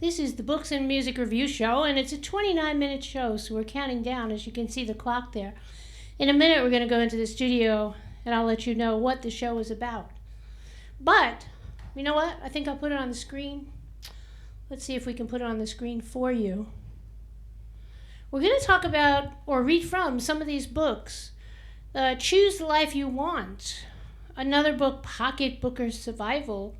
This is the Books and Music Review Show, and it's a 29-minute show, so we're counting down, as you can see the clock there. In a minute, we're going to go into the studio, and I'll let you know what the show is about. But, you know what? I think I'll put it on the screen. Let's see if we can put it on the screen for you. We're going to talk about, or read from, some of these books. Choose the Life You Want. Another book, Pocket Booker's Survival.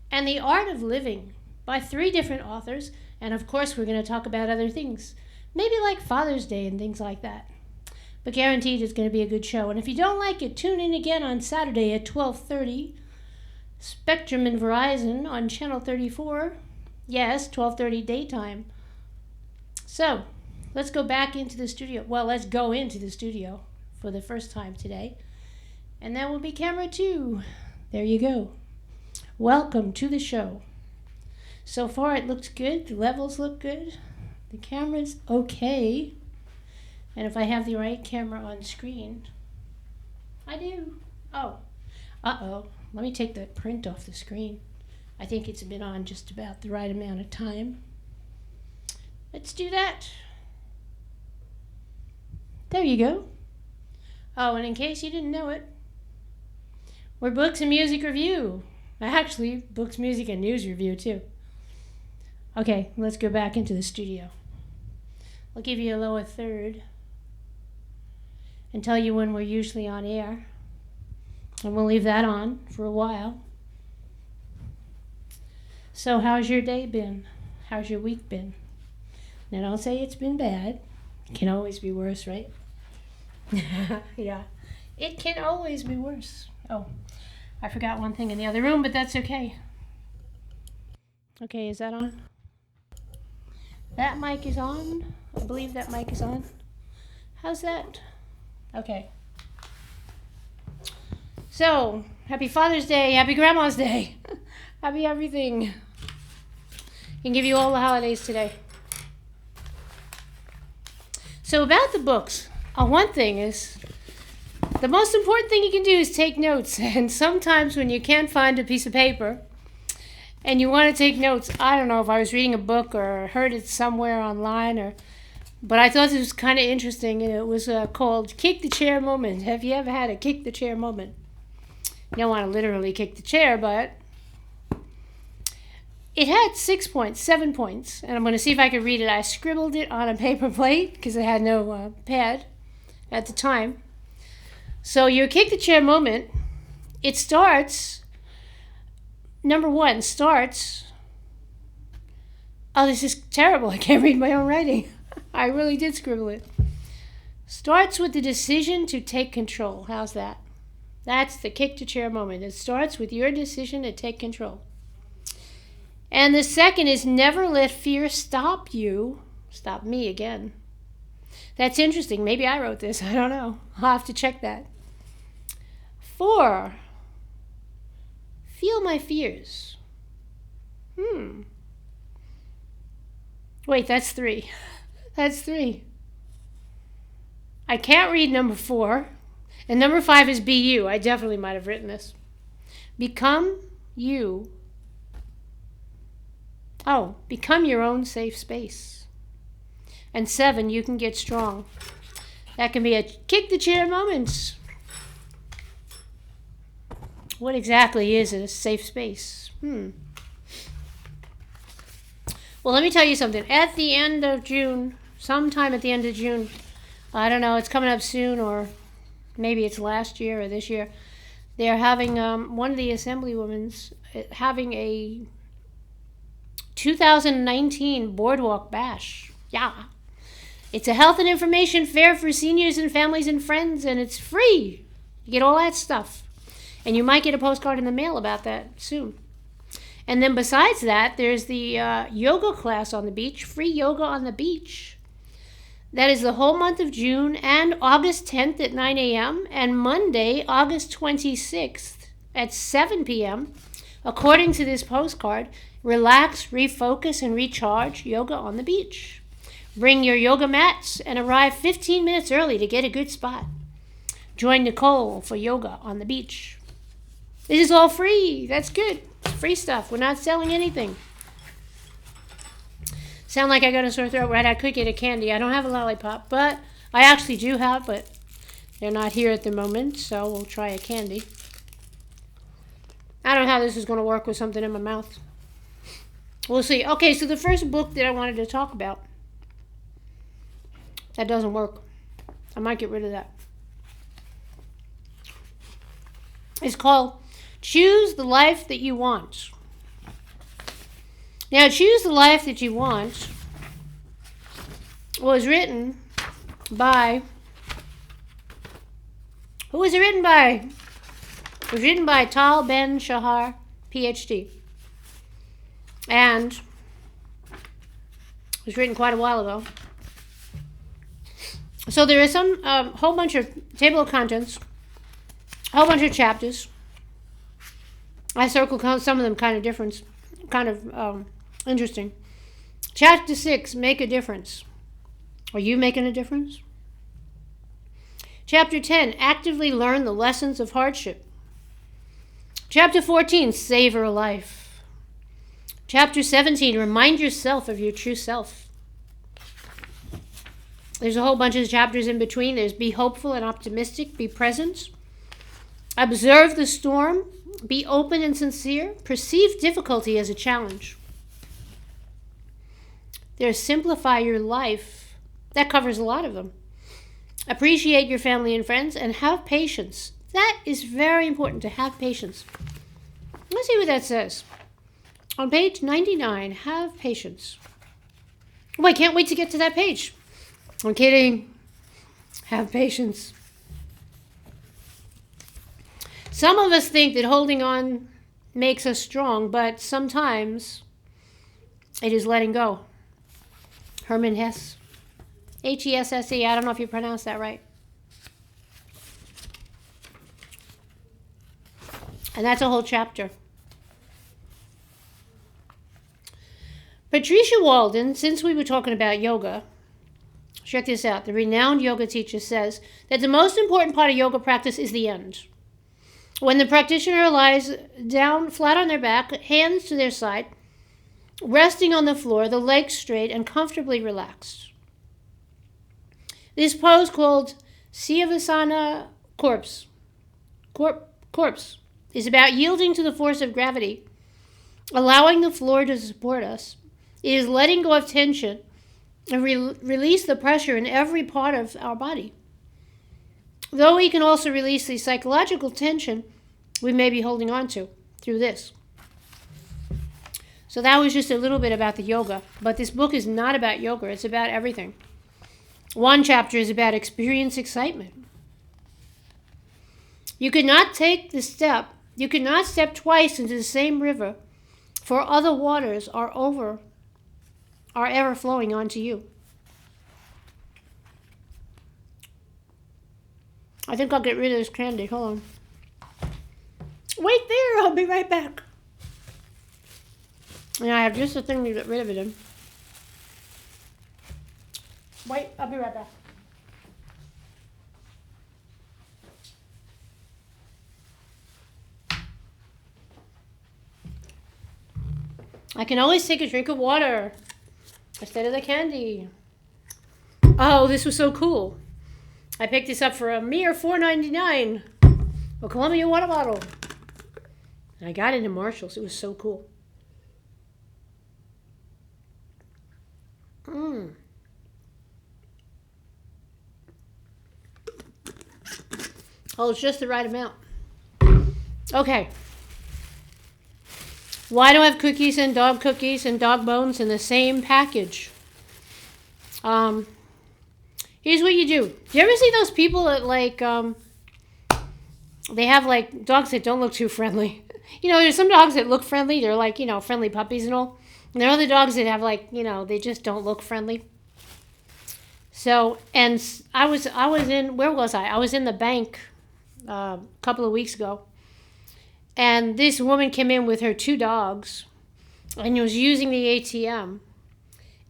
And The Art of Living, by 3 different authors, and of course we're going to talk about other things, maybe like Father's Day and things like that. But guaranteed it's going to be a good show. And if you don't like it, tune in again on Saturday at 12:30, Spectrum and Verizon on Channel 34. Yes, 12:30 daytime. So, let's go back into the studio. Well, let's go into the studio for the first time today. And that will be camera 2. There you go. Welcome to the show. So far it looks good, the levels look good, the camera's okay, and if I have the right camera on screen, I do. Oh, let me take the print off the screen. I think it's been on just about the right amount of time. Let's do that. There you go. Oh, and in case you didn't know it, we're Books and Music Review. Actually, Books, Music, and News Review too. Okay, let's go back into the studio. I'll give you a lower third and tell you when we're usually on air. And we'll leave that on for a while. So how's your day been? How's your week been? Now don't say it's been bad. It can always be worse, right? Yeah, it can always be worse. Oh, I forgot one thing in the other room, but that's okay. Okay, is that on? That mic is on. I believe that mic is on. How's that? Okay. So, happy Father's Day, happy Grandma's Day, happy everything. Can give you all the holidays today. So about the books, one thing is, the most important thing you can do is take notes. And sometimes when you can't find a piece of paper, and you want to take notes, I don't know if I was reading a book or heard it somewhere online, but I thought it was kind of interesting, and it was called Kick the Chair Moment. Have you ever had a kick the chair moment? You don't want to literally kick the chair, but it had 6 points, 7 points, and I'm going to see if I can read it. I scribbled it on a paper plate because I had no pad at the time. So your kick the chair moment, it starts... Number 1 starts, oh, this is terrible. I can't read my own writing. I really did scribble it. Starts with the decision to take control. How's that? That's the kick the chair moment. It starts with your decision to take control. And the second is never let fear stop you. Stop me again. That's interesting. Maybe I wrote this. I don't know. I'll have to check that. 4. Feel my fears. Wait, that's 3. That's 3. I can't read number 4. And number 5 is be you. I definitely might have written this. Become you. Oh, become your own safe space. And 7, you can get strong. That can be a kick the chair moment. What exactly is a safe space? Well, let me tell you something. At the end of June, sometime at the end of June, I don't know, it's coming up soon, or maybe it's last year or this year, they're having, one of the assemblywomen's having a 2019 Boardwalk Bash. Yeah. It's a health and information fair for seniors and families and friends, and it's free. You get all that stuff. And you might get a postcard in the mail about that soon. And then besides that, there's the yoga class on the beach, free yoga on the beach. That is the whole month of June and August 10th at 9 a.m. and Monday, August 26th at 7 p.m. According to this postcard, relax, refocus, and recharge yoga on the beach. Bring your yoga mats and arrive 15 minutes early to get a good spot. Join Nicole for yoga on the beach. This is all free. That's good. It's free stuff. We're not selling anything. Sound like I got a sore throat, right? I could get a candy. I don't have a lollipop, but I actually do have, but they're not here at the moment, so we'll try a candy. I don't know how this is going to work with something in my mouth. We'll see. Okay, so the first book that I wanted to talk about, that doesn't work. I might get rid of that. It's called Choose the Life That You Want. Now, Choose the Life That You Want was written by... Who was it written by? It was written by Tal Ben-Shahar, PhD. And it was written quite a while ago. So there is some whole bunch of table of contents, a whole bunch of chapters. I circled some of them kind of interesting. Chapter 6, Make a Difference. Are you making a difference? Chapter 10, Actively Learn the Lessons of Hardship. Chapter 14, Savor Life. Chapter 17, Remind Yourself of Your True Self. There's a whole bunch of chapters in between. There's Be Hopeful and Optimistic, Be Present. Observe the Storm, Be Open and Sincere, Perceive Difficulty as a Challenge. There's Simplify Your Life. That covers a lot of them. Appreciate your family and friends, and have patience. That is very important, to have patience. Let's see what that says. On page 99, have patience. Oh, I can't wait to get to that page. I'm kidding. Have patience. Some of us think that holding on makes us strong, but sometimes it is letting go. Herman Hesse. Hesse. I don't know if you pronounced that right. And that's a whole chapter. Patricia Walden, since we were talking about yoga, check this out. The renowned yoga teacher says that the most important part of yoga practice is the end. When the practitioner lies down flat on their back, hands to their side, resting on the floor, the legs straight and comfortably relaxed. This pose, called Siyavasana corpse, is about yielding to the force of gravity, allowing the floor to support us. It is letting go of tension and release the pressure in every part of our body. Though we can also release the psychological tension we may be holding on to through this. So that was just a little bit about the yoga. But this book is not about yoga. It's about everything. One chapter is about experience excitement. You could not step twice into the same river, for other waters are ever flowing onto you. I think I'll get rid of this candy. Hold on. Wait there. I'll be right back. And I have just a thing to get rid of it in. Wait, I'll be right back. I can always take a drink of water instead of the candy. Oh, this was so cool. I picked this up for a mere $4.99. A Columbia water bottle. And I got it in Marshall's. It was so cool. Oh, it's just the right amount. Okay. Why do I have cookies and dog bones in the same package? Here's what you do. Do you ever see those people that they have like dogs that don't look too friendly? You know, there's some dogs that look friendly. They're like, friendly puppies and all. And there are other dogs that have they just don't look friendly. So, and I was in, where was I? I was in the bank a couple of weeks ago. And this woman came in with her 2 dogs and was using the ATM.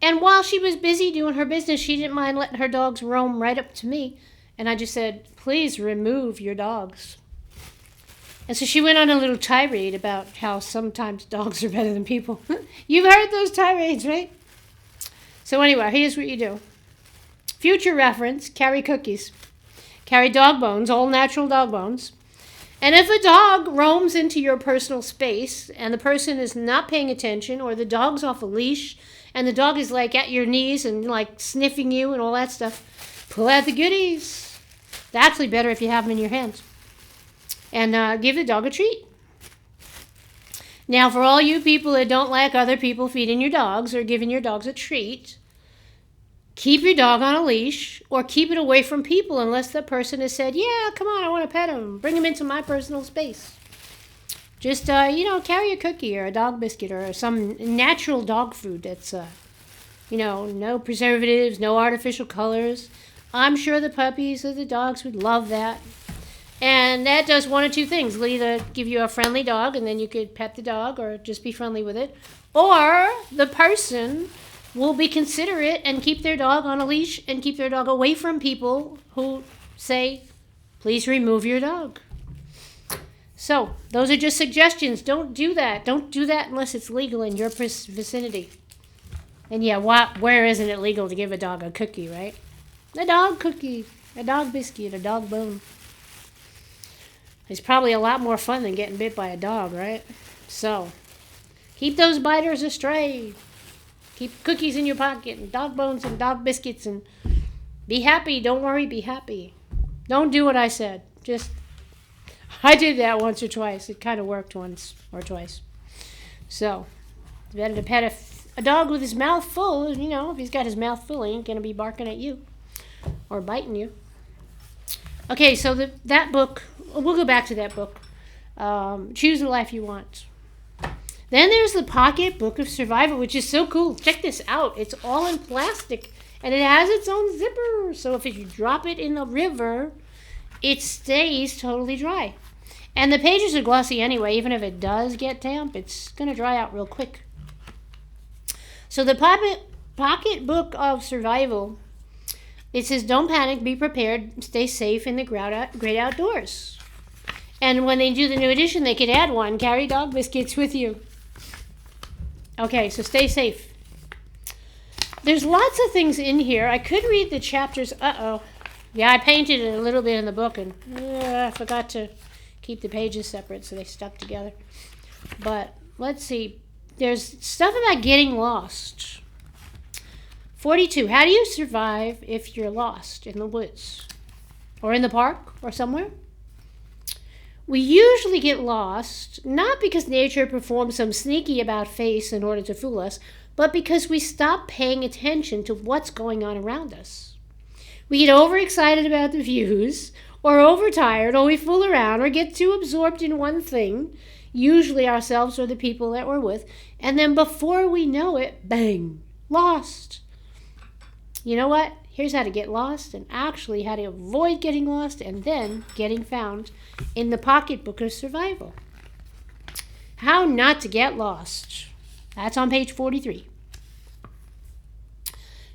And while she was busy doing her business, she didn't mind letting her dogs roam right up to me. And I just said, please remove your dogs. And so she went on a little tirade about how sometimes dogs are better than people. You've heard those tirades, right? So anyway, here's what you do. Future reference, carry cookies. Carry dog bones, all natural dog bones. And if a dog roams into your personal space and the person is not paying attention, or the dog's off a leash and the dog is like at your knees and like sniffing you and all that stuff, pull out the goodies. It's actually better if you have them in your hands. And give the dog a treat. Now, for all you people that don't like other people feeding your dogs or giving your dogs a treat, keep your dog on a leash or keep it away from people unless the person has said, yeah, come on, I want to pet him. Bring him into my personal space. Just, carry a cookie or a dog biscuit or some natural dog food that's, no preservatives, no artificial colors. I'm sure the puppies or the dogs would love that. And that does one of two things. It'll either give you a friendly dog and then you could pet the dog or just be friendly with it. Or the person will be considerate and keep their dog on a leash and keep their dog away from people who say, please remove your dog. So, those are just suggestions. Don't do that. Don't do that unless it's legal in your vicinity. And yeah, where isn't it legal to give a dog a cookie, right? A dog cookie, a dog biscuit, a dog bone. It's probably a lot more fun than getting bit by a dog, right? So, keep those biters astray. Keep cookies in your pocket and dog bones and dog biscuits and be happy. Don't worry, be happy. Don't do what I said. I did that once or twice. It kind of worked once or twice. So, it's better to pet a dog with his mouth full. If he's got his mouth full, he ain't going to be barking at you or biting you. Okay, so that book, we'll go back to that book. Choose the Life You Want. Then there's the Pocket Book of Survival, which is so cool. Check this out. It's all in plastic, and it has its own zipper. So if you drop it in the river, it stays totally dry. And the pages are glossy anyway. Even if it does get damp, it's going to dry out real quick. So the Pocket Book of Survival, it says, don't panic, be prepared, stay safe in the great outdoors. And when they do the new edition, they could add one, carry dog biscuits with you. Okay, so stay safe. There's lots of things in here. I could read the chapters. Uh-oh. Yeah, I painted it a little bit in the book, and I forgot to keep the pages separate, so they stuck together. But let's see. There's stuff about getting lost. 42. How do you survive if you're lost in the woods? Or in the park? Or somewhere? We usually get lost, not because nature performs some sneaky about face in order to fool us, but because we stop paying attention to what's going on around us. We get overexcited about the views, or overtired, or we fool around, or get too absorbed in one thing, usually ourselves or the people that we're with, and then before we know it, bang, lost. You know what? Here's how to get lost, and actually how to avoid getting lost and then getting found in the Pocket Book of Survival. How not to get lost. That's on page 43.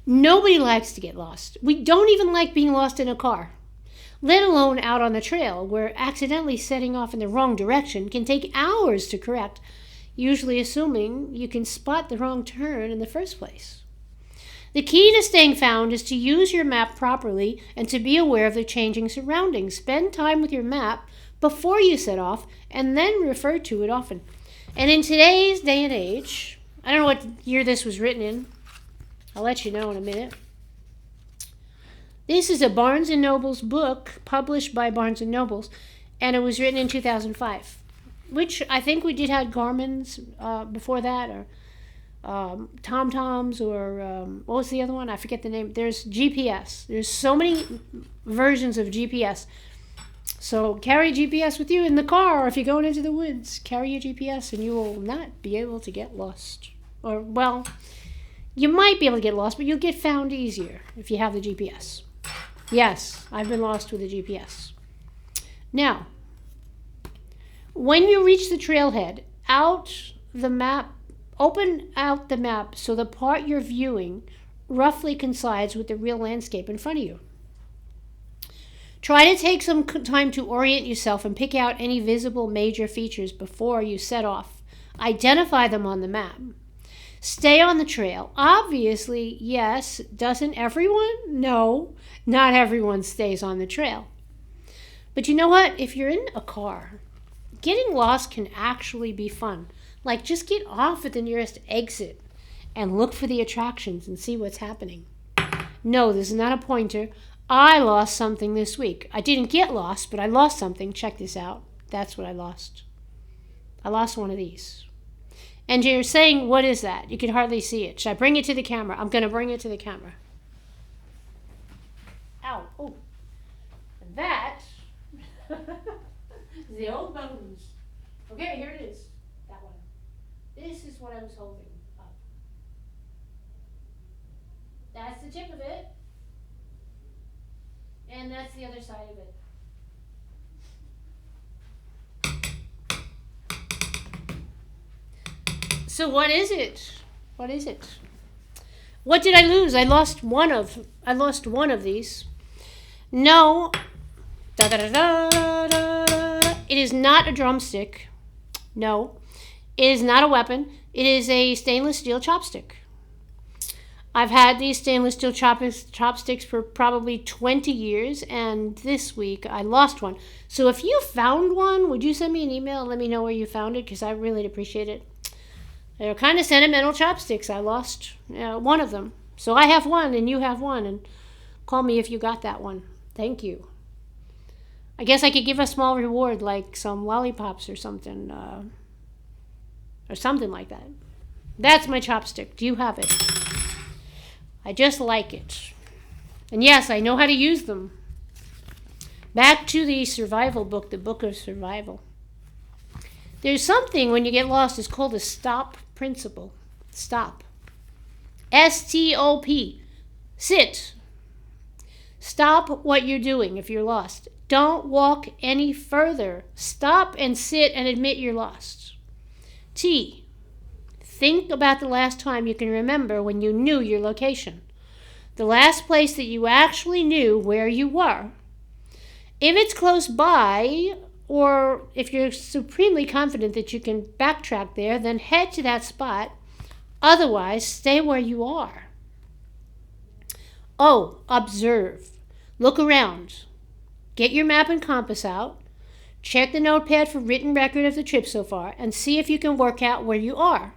Nobody likes to get lost. We don't even like being lost in a car, let alone out on the trail, where accidentally setting off in the wrong direction can take hours to correct, usually assuming you can spot the wrong turn in the first place. The key to staying found is to use your map properly and to be aware of the changing surroundings. Spend time with your map before you set off and then refer to it often. And in today's day and age, I don't know what year this was written in. I'll let you know in a minute. This is a Barnes & Noble's book published by Barnes & Noble's, and it was written in 2005, which I think we did have Garmin's before that, or TomToms, or what was the other one? I forget the name. There's GPS. There's so many versions of GPS. So carry GPS with you in the car, or if you're going into the woods, carry your GPS and you will not be able to get lost. Or, well, you might be able to get lost, but you'll get found easier if you have the GPS. Yes, I've been lost with the GPS. Now, when you reach the trailhead, open out the map so the part you're viewing roughly coincides with the real landscape in front of you. Try to take some time to orient yourself and pick out any visible major features before you set off. Identify them on the map. Stay on the trail. Obviously, yes. Doesn't everyone? No, not everyone stays on the trail. But you know what? If you're in a car, getting lost can actually be fun. Like, just get off at the nearest exit and look for the attractions and see what's happening. No, this is not a pointer. I lost something this week. I didn't get lost, but I lost something. Check this out. That's what I lost. I lost one of these. And you're saying, what is that? You can hardly see it. Should I bring it to the camera? I'm going to bring it to the camera. Ow. Oh. And that is the old bones. Okay, here it is. That one. This is what I was holding up. That's the tip of it. And that's the other side of it. So what is it? What is it? What did I lose? I lost one of these. No. Da, da, da, da, da. It is not a drumstick. No. It is not a weapon. It is a stainless steel chopstick. I've had these stainless steel chopsticks for probably 20 years, and this week I lost one. So if you found one, would you send me an email and let me know where you found it? Because I really appreciate it. They're kind of sentimental chopsticks. I lost one of them. So I have one and you have one, and call me if you got that one. Thank you. I guess I could give a small reward, like some lollipops or something like that. That's my chopstick. Do you have it? I just like it. And yes, I know how to use them. Back to the survival book, the Book of Survival. There's something when you get lost, it's called a stop principle. Stop. S-T-O-P. Sit. Stop what you're doing if you're lost. Don't walk any further. Stop and sit and admit you're lost. T. Think about the last time you can remember when you knew your location. The last place that you actually knew where you were. If it's close by, or if you're supremely confident that you can backtrack there, then head to that spot. Otherwise, stay where you are. Oh, observe. Look around. Get your map and compass out. Check the notepad for written record of the trip so far, and see if you can work out where you are.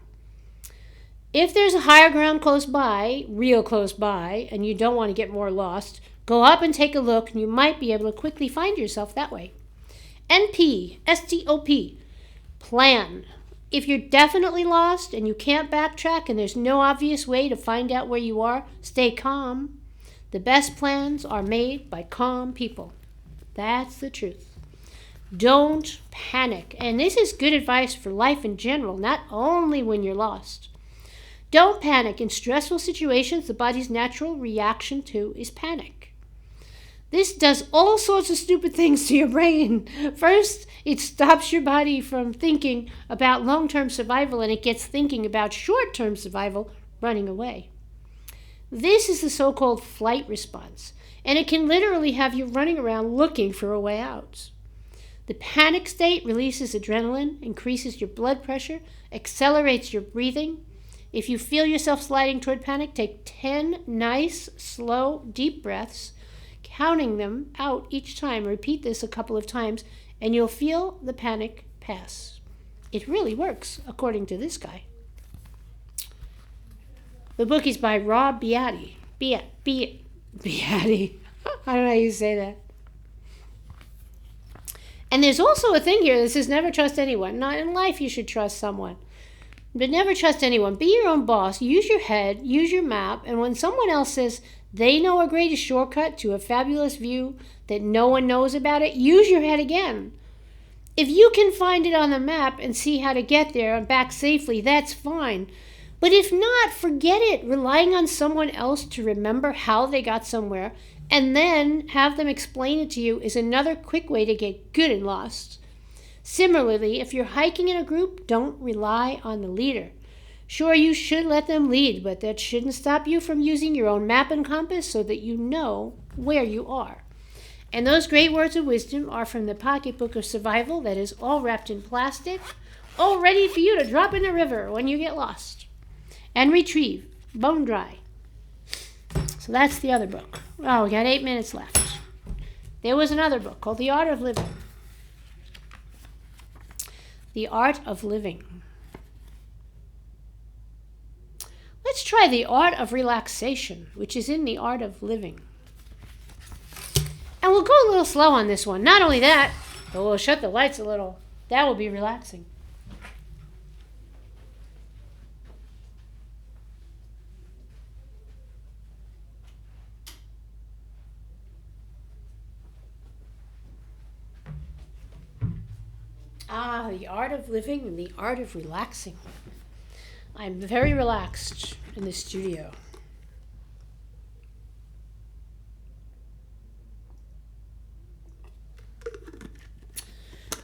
If there's a higher ground close by, real close by, and you don't want to get more lost, go up and take a look, and you might be able to quickly find yourself that way. NP, S-T-O-P, plan. If you're definitely lost and you can't backtrack and there's no obvious way to find out where you are, stay calm. The best plans are made by calm people. That's the truth. Don't panic. And this is good advice for life in general, not only when you're lost. Don't panic. In stressful situations, the body's natural reaction to is panic. This does all sorts of stupid things to your brain. First, it stops your body from thinking about long-term survival, and it gets thinking about short-term survival, running away. This is the so-called flight response, and it can literally have you running around looking for a way out. The panic state releases adrenaline, increases your blood pressure, accelerates your breathing. If you feel yourself sliding toward panic, take 10 nice, slow, deep breaths, counting them out each time. Repeat this a couple of times, and you'll feel the panic pass. It really works, according to this guy. The book is by Rob Beatty. Beatty. I don't know how you say that. And there's also a thing here that says never trust anyone. Not in life you should trust someone. But never trust anyone. Be your own boss. Use your head. Use your map. And when someone else says they know a great shortcut to a fabulous view that no one knows about it, use your head again. If you can find it on the map and see how to get there and back safely, that's fine. But if not, forget it. Relying on someone else to remember how they got somewhere and then have them explain it to you is another quick way to get good and lost. Similarly, if you're hiking in a group, don't rely on the leader. Sure, you should let them lead, but that shouldn't stop you from using your own map and compass so that you know where you are. And those great words of wisdom are from the Pocketbook of Survival that is all wrapped in plastic, all ready for you to drop in the river when you get lost. and retrieve, bone dry. So that's the other book. Oh, we got 8 minutes left. There was another book called The Art of Living. The Art of Living. Let's try The Art of Relaxation, which is in The Art of Living. And we'll go a little slow on this one. Not only that, but we'll shut the lights a little. That will be relaxing. The Art of Living and the Art of Relaxing. I'm very relaxed in the studio.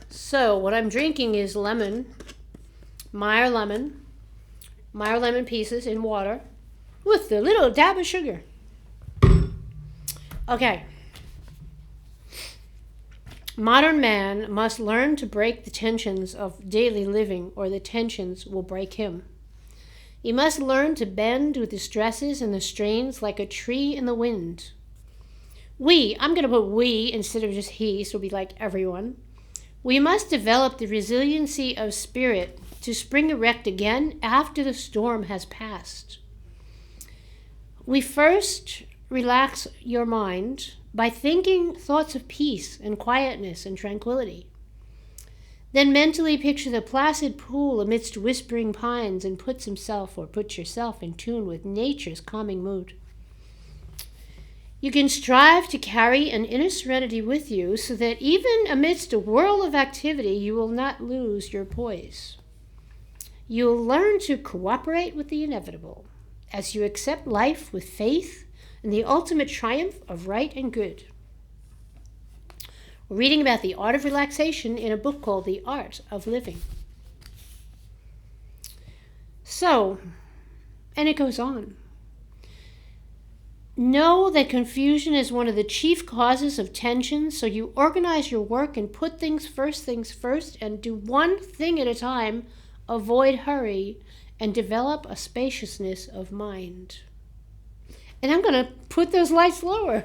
So what I'm drinking is Meyer lemon pieces in water with a little dab of sugar. Okay. Modern man must learn to break the tensions of daily living, or the tensions will break him. He must learn to bend with the stresses and the strains like a tree in the wind. I'm going to put we instead of just he, so it'll be like everyone. We must develop the resiliency of spirit to spring erect again after the storm has passed. We first relax your mind by thinking thoughts of peace and quietness and tranquility. Then mentally picture the placid pool amidst whispering pines and put yourself in tune with nature's calming mood. You can strive to carry an inner serenity with you so that even amidst a whirl of activity, you will not lose your poise. You'll learn to cooperate with the inevitable as you accept life with faith and the ultimate triumph of right and good. We're reading about the art of relaxation in a book called The Art of Living. So, and it goes on. Know that confusion is one of the chief causes of tension, so you organize your work and put things first, and do one thing at a time, avoid hurry, and develop a spaciousness of mind. And I'm going to put those lights lower.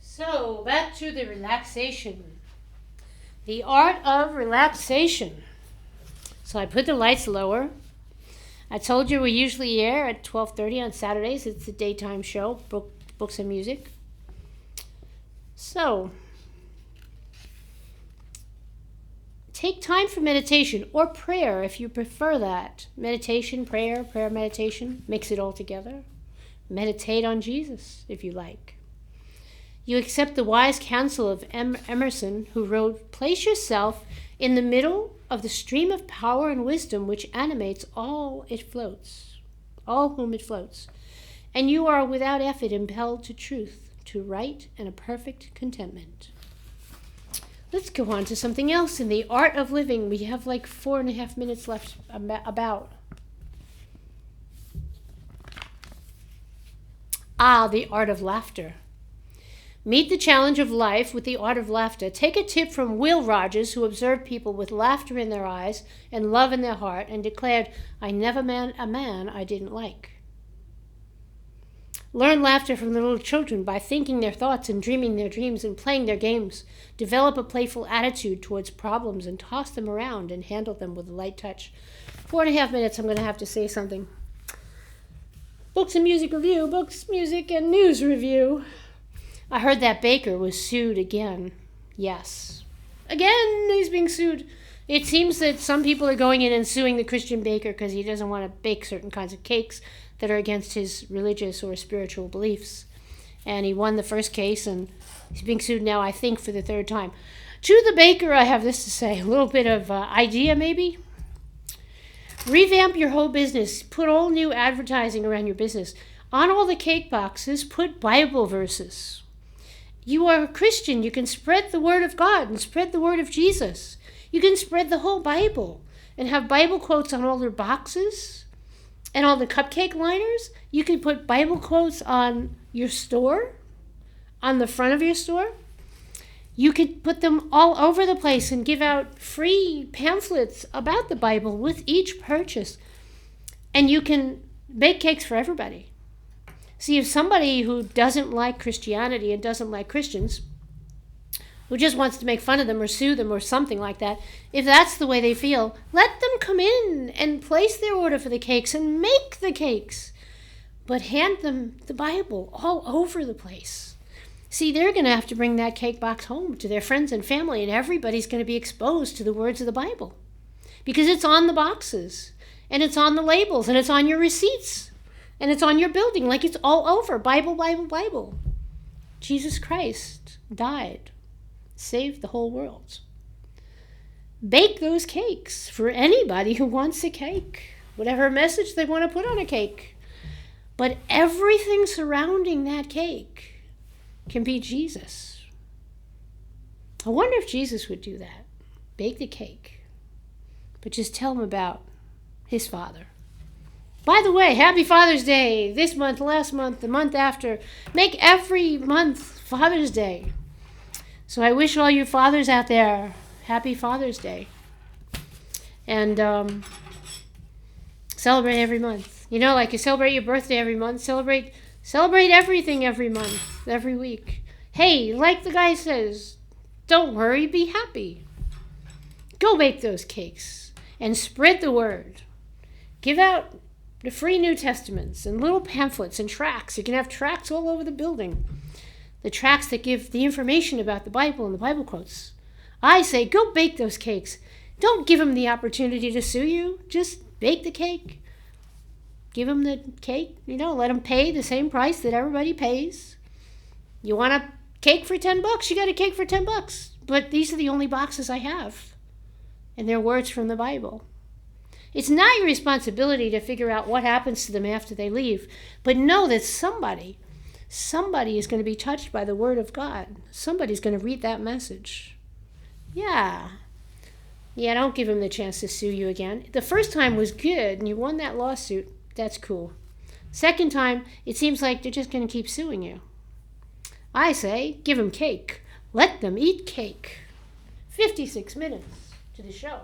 So, back to the relaxation. The art of relaxation. So I put the lights lower. I told you we usually air at 12:30 on Saturdays. It's a daytime show, books and music. So, take time for meditation or prayer if you prefer that. Meditation, prayer, meditation. Mix it all together. Meditate on Jesus if you like. You accept the wise counsel of Emerson, who wrote, "Place yourself in the middle of the stream of power and wisdom which animates all whom it floats, and you are without effort impelled to truth, to right, and a perfect contentment." Let's go on to something else in the art of living. We have like 4.5 minutes left about. The art of laughter. Meet the challenge of life with the art of laughter. Take a tip from Will Rogers, who observed people with laughter in their eyes and love in their heart and declared, "I never met a man I didn't like." Learn laughter from the little children by thinking their thoughts and dreaming their dreams and playing their games. Develop a playful attitude towards problems and toss them around and handle them with a light touch. 4.5 minutes, I'm going to have to say something. Books and music review, books, music, and news review. I heard that baker was sued again. Yes. Again, he's being sued. It seems that some people are going in and suing the Christian baker because he doesn't want to bake certain kinds of cakes that are against his religious or spiritual beliefs. And he won the first case, and He's being sued now, I think, for the third time. To the baker, I have this to say. A little bit of idea, maybe. Revamp your whole business. Put all new advertising around your business. On all the cake boxes, put Bible verses. You are a Christian. You can spread the word of God and spread the word of Jesus. You can spread the whole Bible and have Bible quotes on all their boxes and all the cupcake liners. You can put Bible quotes on your store, on the front of your store. You could put them all over the place and give out free pamphlets about the Bible with each purchase. And you can bake cakes for everybody. See, if somebody who doesn't like Christianity and doesn't like Christians, who just wants to make fun of them or sue them or something like that, if that's the way they feel, let them come in and place their order for the cakes and make the cakes. But hand them the Bible all over the place. See, they're going to have to bring that cake box home to their friends and family, and everybody's going to be exposed to the words of the Bible. Because it's on the boxes, and it's on the labels, and it's on your receipts. And it's on your building, like it's all over. Bible, Bible, Bible. Jesus Christ died, saved the whole world. Bake those cakes for anybody who wants a cake, whatever message they want to put on a cake. But everything surrounding that cake can be Jesus. I wonder if Jesus would do that. Bake the cake, but just tell him about his Father. By the way, happy Father's Day this month, last month, the month after. Make every month Father's Day. So I wish all you fathers out there happy Father's Day. And celebrate every month. You know, like you celebrate your birthday every month, celebrate everything every month, every week. Hey, like the guy says, don't worry, be happy. Go bake those cakes and spread the word. Give out the free New Testaments and little pamphlets and tracts. You can have tracts all over the building. The tracts that give the information about the Bible and the Bible quotes. I say, go bake those cakes. Don't give them the opportunity to sue you. Just bake the cake. Give them the cake, let them pay the same price that everybody pays. You want a cake for $10? You got a cake for $10. But these are the only boxes I have. And they're words from the Bible. It's not your responsibility to figure out what happens to them after they leave, but know that somebody is going to be touched by the Word of God. Somebody's going to read that message. Yeah, don't give them the chance to sue you again. The first time was good, and you won that lawsuit. That's cool. Second time, it seems like they're just going to keep suing you. I say, give them cake. Let them eat cake. 56 minutes to the show.